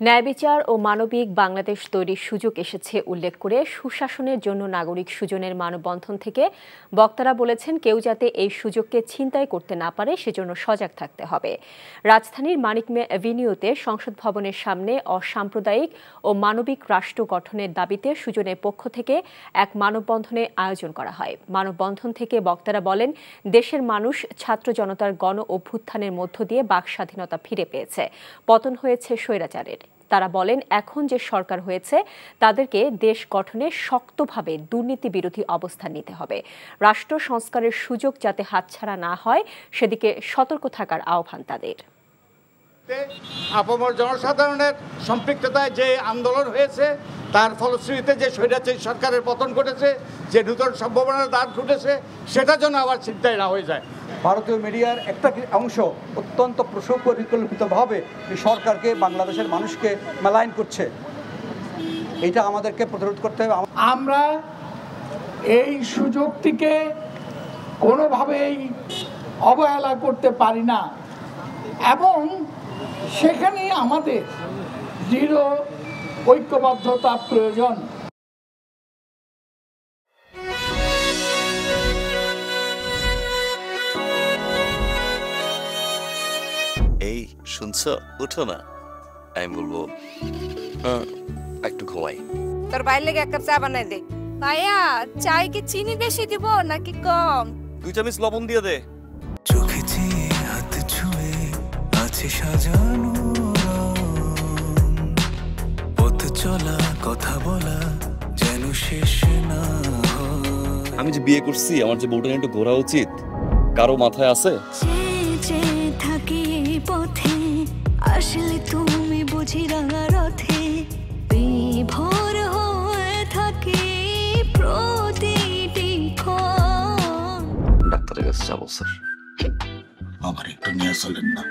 ন্যায় বিচার ও মানবিক বাংলাদেশ তৈরির সুযোগ এসেছে উল্লেখ করে সুশাসনের জন্য নাগরিক সুজনের মানববন্ধন থেকে বক্তারা বলেছেন, কেউ যাতে এই সুযোগকে ছিনতাই করতে না পারে সেজন্য সজাগ থাকতে হবে। রাজধানীর মানিক মিয়া অ্যাভিনিউতে সংসদ ভবনের সামনে অসাম্প্রদায়িক ও মানবিক রাষ্ট্র গঠনের দাবিতে সুজনের পক্ষ থেকে এক মানববন্ধনের আয়োজন করা হয়। মানববন্ধন থেকে বক্তারা বলেন, দেশের মানুষ ছাত্র জনতার গণ অভ্যুত্থানের মধ্য দিয়ে বাক স্বাধীনতা ফিরে পেয়েছে, পতন হয়েছে স্বৈরাচারের। তারা বলেন, এখন যে সরকার হয়েছে তাদেরকে দেশ গঠনে শক্তভাবে দুর্নীতি বিরোধী অবস্থান নিতে হবে। রাষ্ট্র সংস্কারের সুযোগ যাতে হাতছাড়া না হয় সেদিকে সতর্ক থাকার আহ্বান তাদের। আপামর জনসাধারণের সম্পৃক্ততায় যে আন্দোলন হয়েছে তার ফলশ্রুতিতে যে স্বৈরাচারী সরকারের পতন ঘটেছে, যে নূতন সম্ভাবনার দ্বার ঘটেছে, সেটা যেন আবার চিন্তায় না হয়ে যায়। ভারতীয় মিডিয়ার একটা অংশ অত্যন্ত সুপরিকল্পিতভাবে সরকারকে, বাংলাদেশের মানুষকে মেলাইন করছে। এটা আমাদেরকে প্রতিরোধ করতে হবে। আমরা এই সুযোগটিকে কোনোভাবেই অবহেলা করতে পারি না এবং সেখানে আমাদের দৃঢ় ঐক্যবদ্ধতা প্রয়োজন। এই শুনছো, উঠো না। আমি বলবো একটু ঘুমাই। তোর বাইরে লেগে এক কাপ চা বানাই দে। ভাইয়া, চাই কি চিনি বেশি দিব নাকি কম? 2 চামচ লবণ দিয়ে দে। চোখেতে হাত ছুঁয়ে আছে সাজানো, পথ চলা কথা বলা যেন শেষ না। আমি যে বিয়ে করছি, আমার যে বউটা একটু ঘোরা উচিত, কারো মাথায় আছে? থাকি পথে আসলে তুমি বুঝি রাঙা রথে বিভোর হয়ে থাকি প্রতিটি ক্ষণ। ডাক্তারের কাছে যাবো স্যার। আমার একটু নিয়ে চলেন না।